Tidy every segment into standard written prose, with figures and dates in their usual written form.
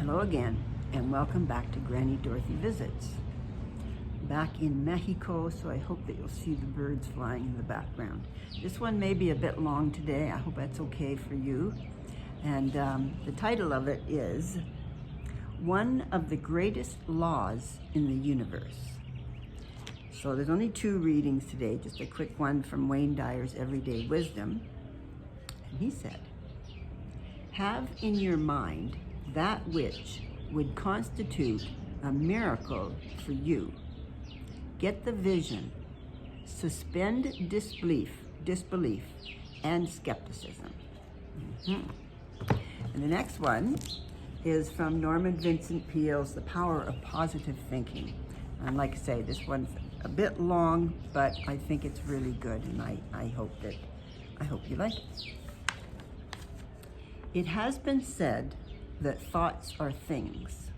Hello again, and welcome back to Granny Dorothy Visits. Back in Mexico, so I hope that you'll see the birds flying in the background. This one may be a bit long today. I hope that's okay for you. And the title of it is One of the Greatest Laws in the Universe. So there's only 2 readings today, just a quick one from Wayne Dyer's Everyday Wisdom. And he said, have in your mind that which would constitute a miracle for you. Get the vision. Suspend disbelief and skepticism. And the next one is from Norman Vincent Peale's The Power of Positive Thinking. And like I say, this one's a bit long, but I think it's really good, and I hope you like it. It has been said that thoughts are things,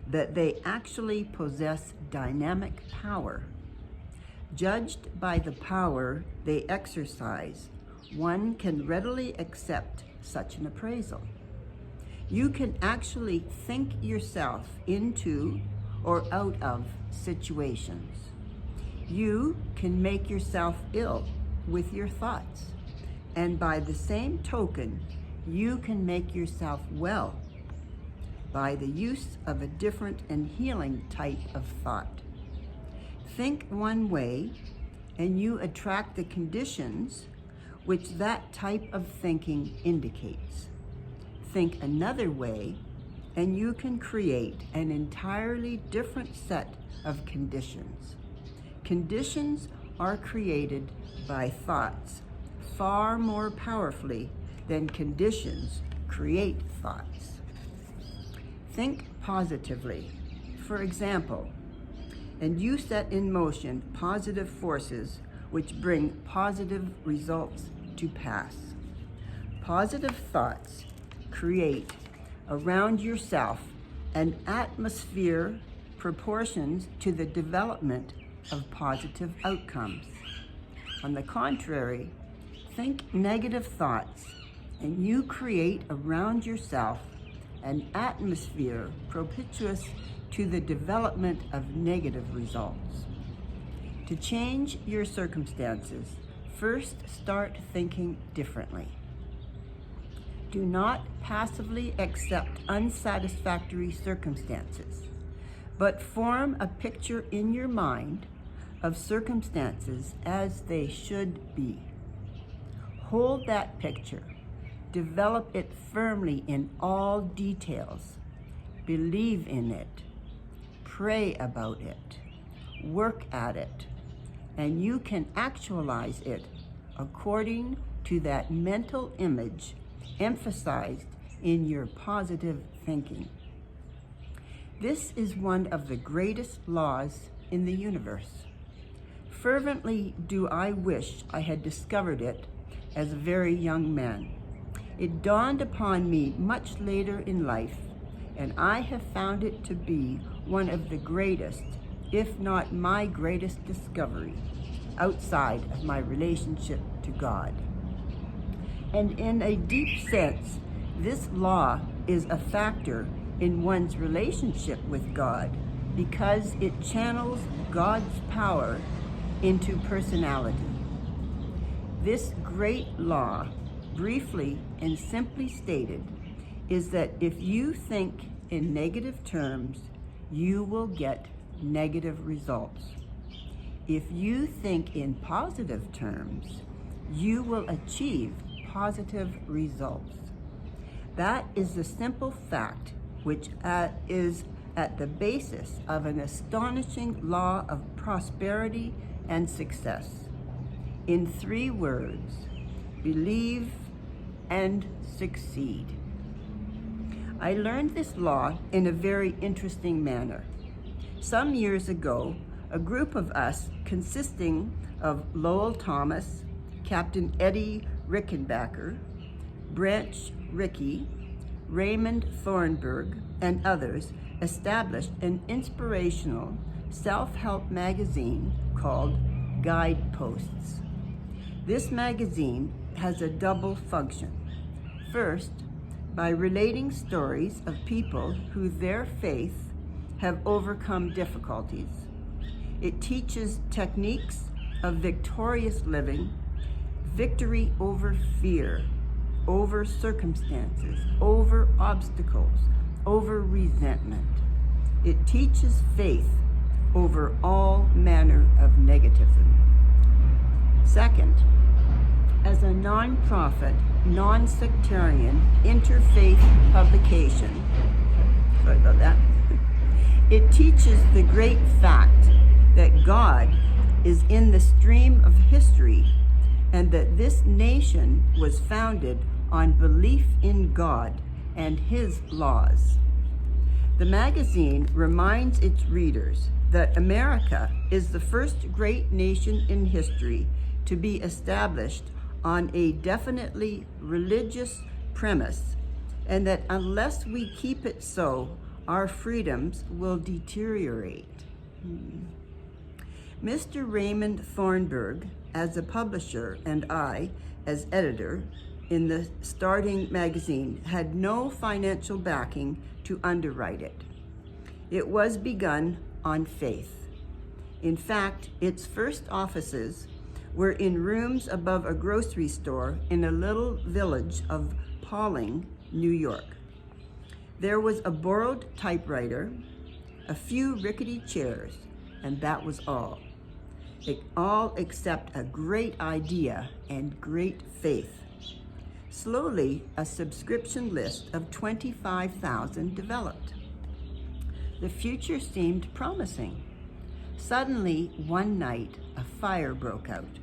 that they actually possess dynamic power. Judged by the power they exercise, one can readily accept such an appraisal. You can actually think yourself into or out of situations. You can make yourself ill with your thoughts, and by the same token, you can make yourself well by the use of a different and healing type of thought. Think one way, and you attract the conditions which that type of thinking indicates. Think another way, and you can create an entirely different set of conditions. Conditions are created by thoughts far more powerfully than conditions create thoughts. Think positively, for example, and you set in motion positive forces which bring positive results to pass. Positive thoughts create around yourself an atmosphere proportions to the development of positive outcomes. On the contrary, think negative thoughts, and you create around yourself an atmosphere propitious to the development of negative results. To change your circumstances, first start thinking differently. Do not passively accept unsatisfactory circumstances, but form a picture in your mind of circumstances as they should be. Hold that picture. Develop it firmly in all details. Believe in it. Pray about it. Work at it. And you can actualize it according to that mental image emphasized in your positive thinking. This is one of the greatest laws in the universe. Fervently do I wish I had discovered it as a very young man. It dawned upon me much later in life, and I have found it to be one of the greatest, if not my greatest discovery, outside of my relationship to God. And in a deep sense, this law is a factor in one's relationship with God because it channels God's power into personality. This great law, briefly and simply stated, is that if you think in negative terms, you will get negative results. If you think in positive terms, you will achieve positive results. That is the simple fact which is at the basis of an astonishing law of prosperity and success. In 3 words, believe and succeed. I learned this law in a very interesting manner. Some years ago, a group of us consisting of Lowell Thomas, Captain Eddie Rickenbacker, Branch Rickey, Raymond Thornburg, and others established an inspirational self-help magazine called Guideposts. This magazine has a double function. First, by relating stories of people who their faith have overcome difficulties. It teaches techniques of victorious living, victory over fear, over circumstances, over obstacles, over resentment. It teaches faith over all manner of negativism. Second, as a non-profit, non-sectarian, interfaith publication, sorry about that, it teaches the great fact that God is in the stream of history and that this nation was founded on belief in God and His laws. The magazine reminds its readers that America is the first great nation in history to be established on a definitely religious premise, and that unless we keep it so, our freedoms will deteriorate. Mr. Raymond Thornburg, as a publisher, and I, as editor, in the starting magazine, had no financial backing to underwrite it. It was begun on faith. In fact, its first offices were in rooms above a grocery store in a little village of Pawling, New York. There was a borrowed typewriter, a few rickety chairs, and that was all. All except a great idea and great faith. Slowly, a subscription list of 25,000 developed. The future seemed promising. Suddenly, one night, a fire broke out,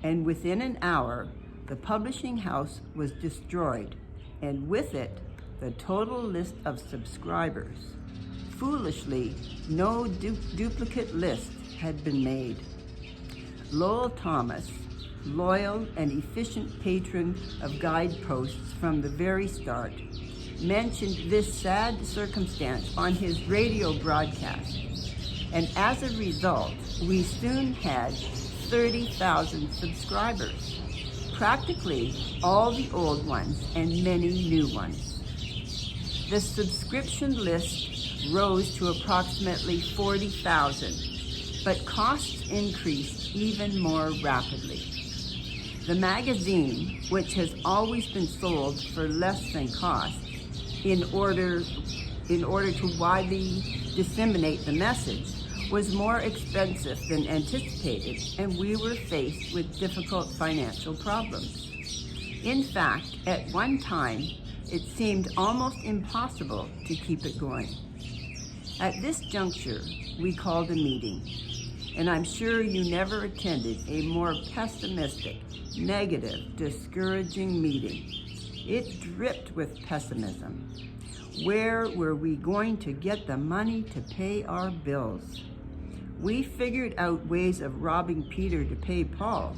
and within an hour, the publishing house was destroyed, and with it, the total list of subscribers. Foolishly, no duplicate list had been made. Lowell Thomas, loyal and efficient patron of Guideposts from the very start, mentioned this sad circumstance on his radio broadcast, and as a result, we soon had 30,000 subscribers, practically all the old ones and many new ones. The subscription list rose to approximately 40,000, but costs increased even more rapidly. The magazine, which has always been sold for less than cost, in order to widely disseminate the message, was more expensive than anticipated, and we were faced with difficult financial problems. In fact, at one time, it seemed almost impossible to keep it going. At this juncture, we called a meeting, and I'm sure you never attended a more pessimistic, negative, discouraging meeting. It dripped with pessimism. Where were we going to get the money to pay our bills? We figured out ways of robbing Peter to pay Paul.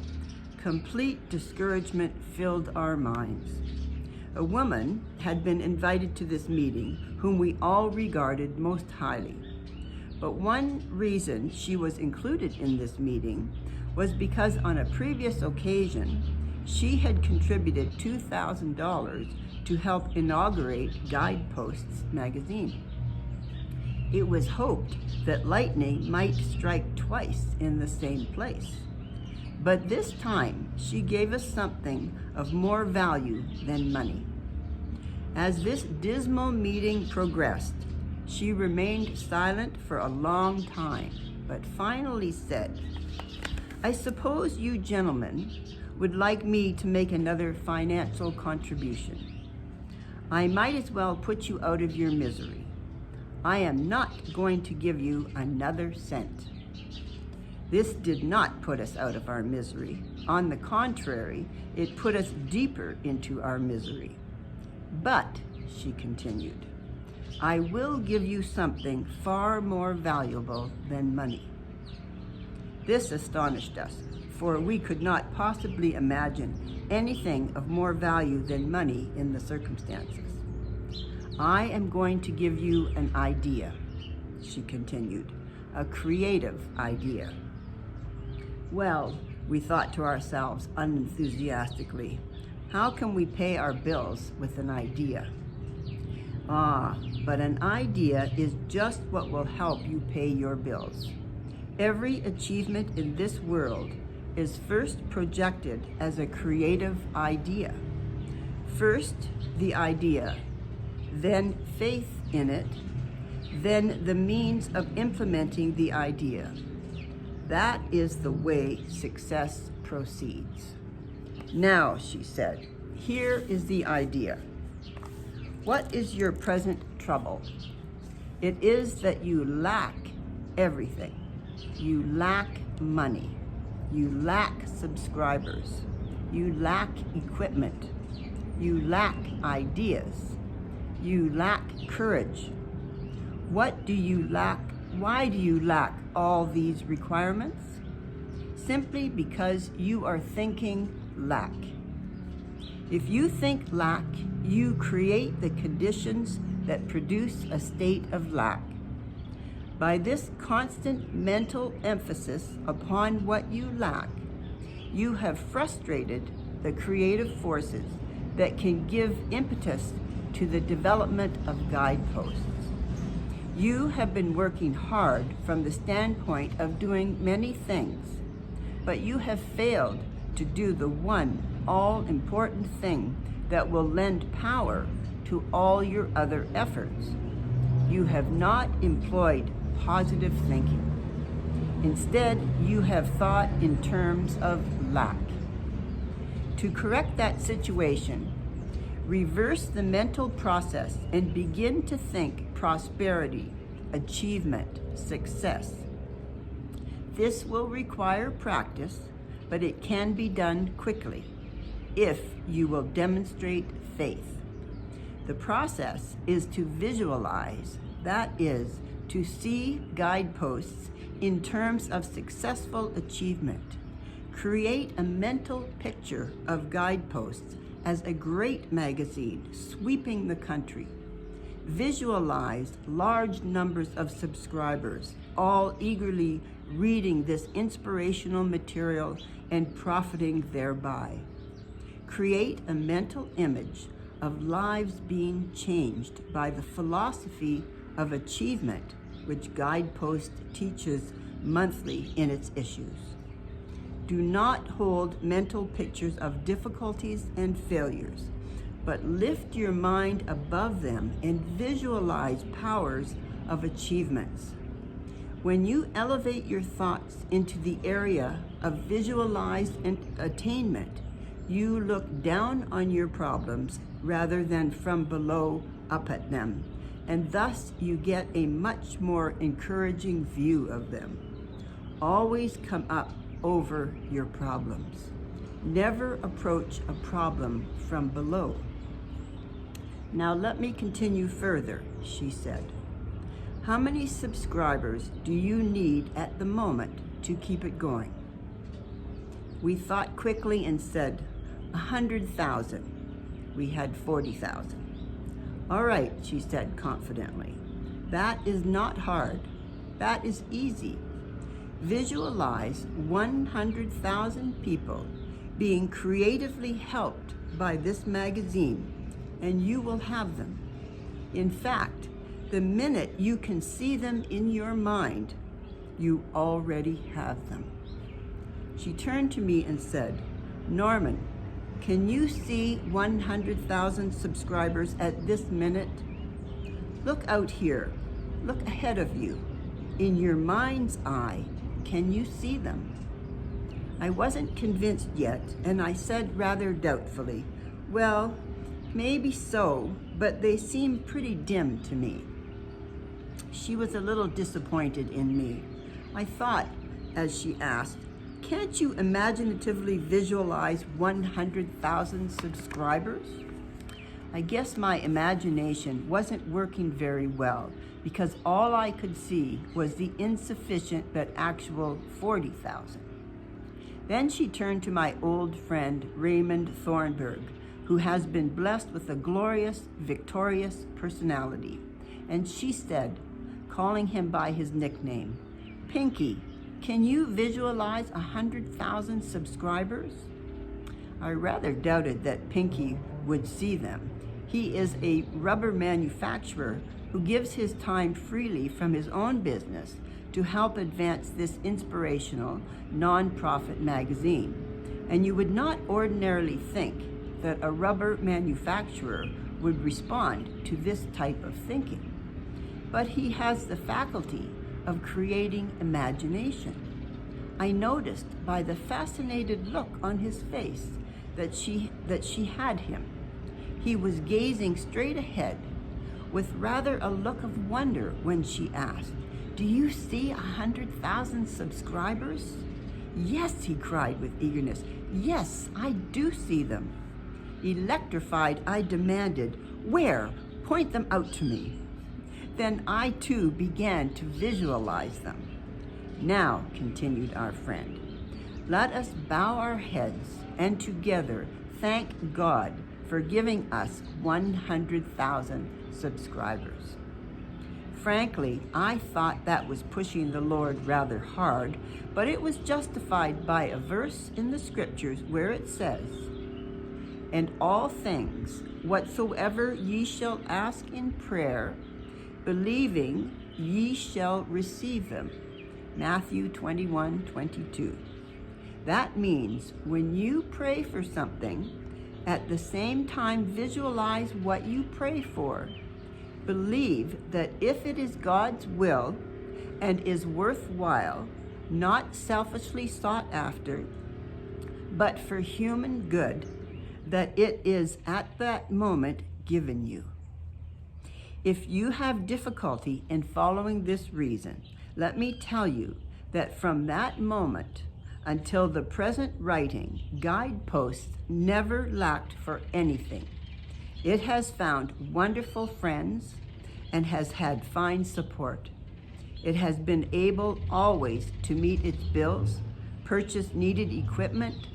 Complete discouragement filled our minds. A woman had been invited to this meeting whom we all regarded most highly. But one reason she was included in this meeting was because on a previous occasion, she had contributed $2,000 to help inaugurate Guideposts magazine. It was hoped that lightning might strike twice in the same place. But this time, she gave us something of more value than money. As this dismal meeting progressed, she remained silent for a long time, but finally said, "I suppose you gentlemen would like me to make another financial contribution. I might as well put you out of your misery. I am not going to give you another cent." This did not put us out of our misery. On the contrary, it put us deeper into our misery. "But," she continued, "I will give you something far more valuable than money." This astonished us, for we could not possibly imagine anything of more value than money in the circumstances. "I am going to give you an idea," she continued, "a creative idea." Well, we thought to ourselves unenthusiastically, how can we pay our bills with an idea? Ah, but an idea is just what will help you pay your bills. Every achievement in this world is first projected as a creative idea. First, the idea, then faith in it, then the means of implementing the idea. That is the way success proceeds. Now, she said, here is the idea. What is your present trouble? It is that you lack everything. You lack money. You lack subscribers. You lack equipment. You lack ideas. You lack courage. What do you lack? Why do you lack all these requirements? Simply because you are thinking lack. If you think lack, you create the conditions that produce a state of lack. By this constant mental emphasis upon what you lack, you have frustrated the creative forces that can give impetus to the development of guideposts. You have been working hard from the standpoint of doing many things, but you have failed to do the one all-important thing that will lend power to all your other efforts. You have not employed positive thinking. Instead, you have thought in terms of lack. To correct that situation, reverse the mental process and begin to think prosperity, achievement, success. This will require practice, but it can be done quickly if you will demonstrate faith. The process is to visualize, that is, to see guideposts in terms of successful achievement. Create a mental picture of Guideposts as a great magazine sweeping the country. Visualize large numbers of subscribers, all eagerly reading this inspirational material and profiting thereby. Create a mental image of lives being changed by the philosophy of achievement, which Guidepost teaches monthly in its issues. Do not hold mental pictures of difficulties and failures, but lift your mind above them and visualize powers of achievements. When you elevate your thoughts into the area of visualized attainment, you look down on your problems rather than from below up at them, and thus you get a much more encouraging view of them. Always come up over your problems. Never approach a problem from below. Now let me continue further, she said. How many subscribers do you need at the moment to keep it going? We thought quickly and said, 100,000. We had 40,000. All right, she said confidently. That is not hard. That is easy. Visualize 100,000 people being creatively helped by this magazine, and you will have them. In fact, the minute you can see them in your mind, you already have them. She turned to me and said, Norman, can you see 100,000 subscribers at this minute? Look out here. Look ahead of you. In your mind's eye, can you see them? I wasn't convinced yet, and I said rather doubtfully, well, maybe so, but they seem pretty dim to me. She was a little disappointed in me. I thought, as she asked, can't you imaginatively visualize 100,000 subscribers? I guess my imagination wasn't working very well because all I could see was the insufficient but actual 40,000. Then she turned to my old friend Raymond Thornburg, who has been blessed with a glorious, victorious personality. And she said, calling him by his nickname, Pinky, can you visualize 100,000 subscribers? I rather doubted that Pinky would see them. He is a rubber manufacturer who gives his time freely from his own business to help advance this inspirational non-profit magazine. And you would not ordinarily think that a rubber manufacturer would respond to this type of thinking. But he has the faculty of creating imagination. I noticed by the fascinated look on his face that she had him. He was gazing straight ahead with rather a look of wonder when she asked, "Do you see 100,000 subscribers?" "Yes," he cried with eagerness. "Yes, I do see them." Electrified, I demanded, "Where? Point them out to me." Then I too began to visualize them. "Now," continued our friend, "let us bow our heads and together thank God for giving us 100,000 subscribers." Frankly, I thought that was pushing the Lord rather hard, but it was justified by a verse in the scriptures where it says, "And all things whatsoever ye shall ask in prayer, believing, ye shall receive them." Matthew 21:22. That means when you pray for something, at the same time visualize what you pray for. Believe that if it is God's will and is worthwhile, not selfishly sought after, but for human good, that it is at that moment given you. If you have difficulty in following this reason, let me tell you that from that moment until the present writing, Guideposts never lacked for anything. It has found wonderful friends and has had fine support. It has been able always to meet its bills, purchase needed equipment,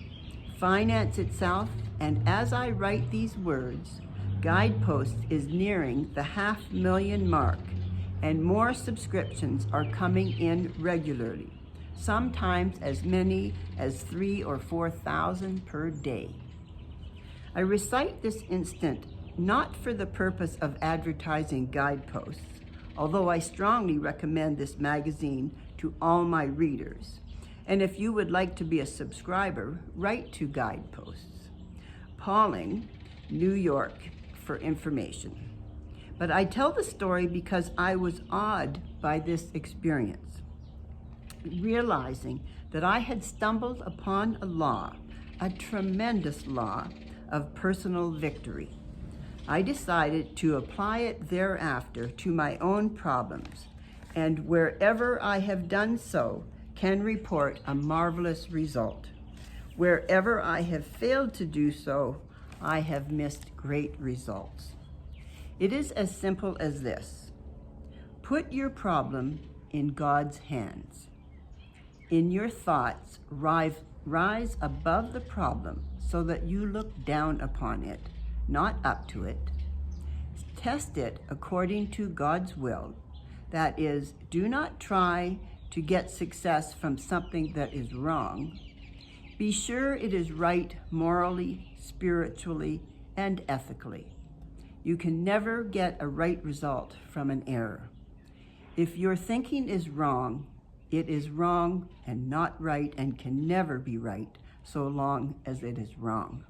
finance itself, and as I write these words, Guidepost is nearing the 500,000 mark, and more subscriptions are coming in regularly, sometimes as many as 3,000 or 4,000 per day. I recite this instant not for the purpose of advertising Guideposts, although I strongly recommend this magazine to all my readers. And if you would like to be a subscriber, write to Guideposts, Pauling, New York, for information. But I tell the story because I was awed by this experience, realizing that I had stumbled upon a law, a tremendous law of personal victory. I decided to apply it thereafter to my own problems, and wherever I have done so, can report a marvelous result. Wherever I have failed to do so, I have missed great results. It is as simple as this. Put your problem in God's hands. In your thoughts, rise above the problem so that you look down upon it, not up to it. Test it according to God's will. That is, do not try to get success from something that is wrong. Be sure it is right morally, spiritually, and ethically. You can never get a right result from an error. If your thinking is wrong, it is wrong and not right and can never be right so long as it is wrong.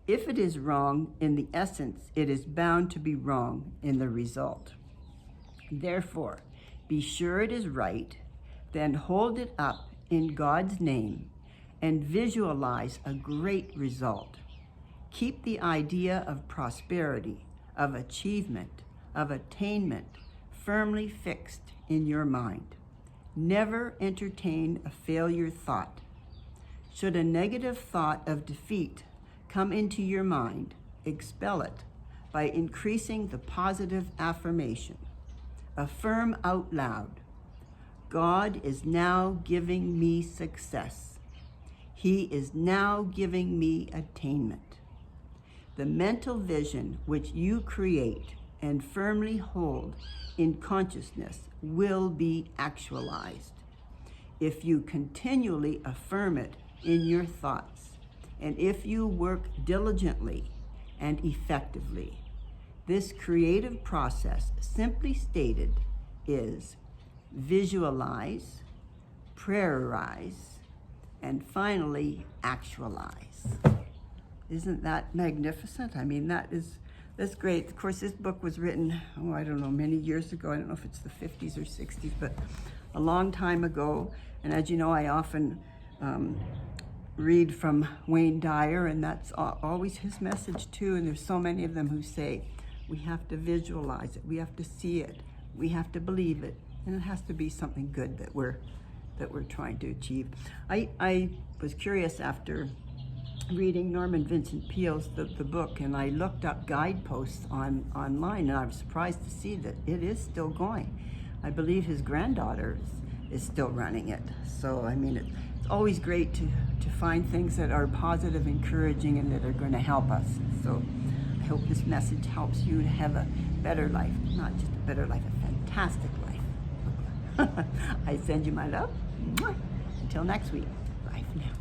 If it is wrong in the essence, it is bound to be wrong in the result. Therefore, be sure it is right, then hold it up in God's name and visualize a great result. Keep the idea of prosperity, of achievement, of attainment firmly fixed in your mind. Never entertain a failure thought. Should a negative thought of defeat come into your mind, expel it by increasing the positive affirmation. Affirm out loud, God is now giving me success. He is now giving me attainment. The mental vision which you create and firmly hold in consciousness will be actualized if you continually affirm it in your thoughts and if you work diligently and effectively. This creative process, simply stated, is visualize, prayerize, and finally actualize. Isn't that magnificent? I mean, that's great. Of course, this book was written, I don't know, many years ago. I don't know if it's the 50s or 60s, but a long time ago. And as you know, I often read from Wayne Dyer, and that's always his message too. And there's so many of them who say, we have to visualize it, we have to see it, we have to believe it, and it has to be something good that we're trying to achieve. I was curious after reading Norman Vincent Peale's the book, and I looked up Guideposts online, and I was surprised to see that it is still going. I believe his granddaughter is still running it. So I mean, it's always great to find things that are positive, encouraging, and that are going to help us. So I hope this message helps you to have a better life, not just a better life, a fantastic life. I send you my love. Until next week, bye for now.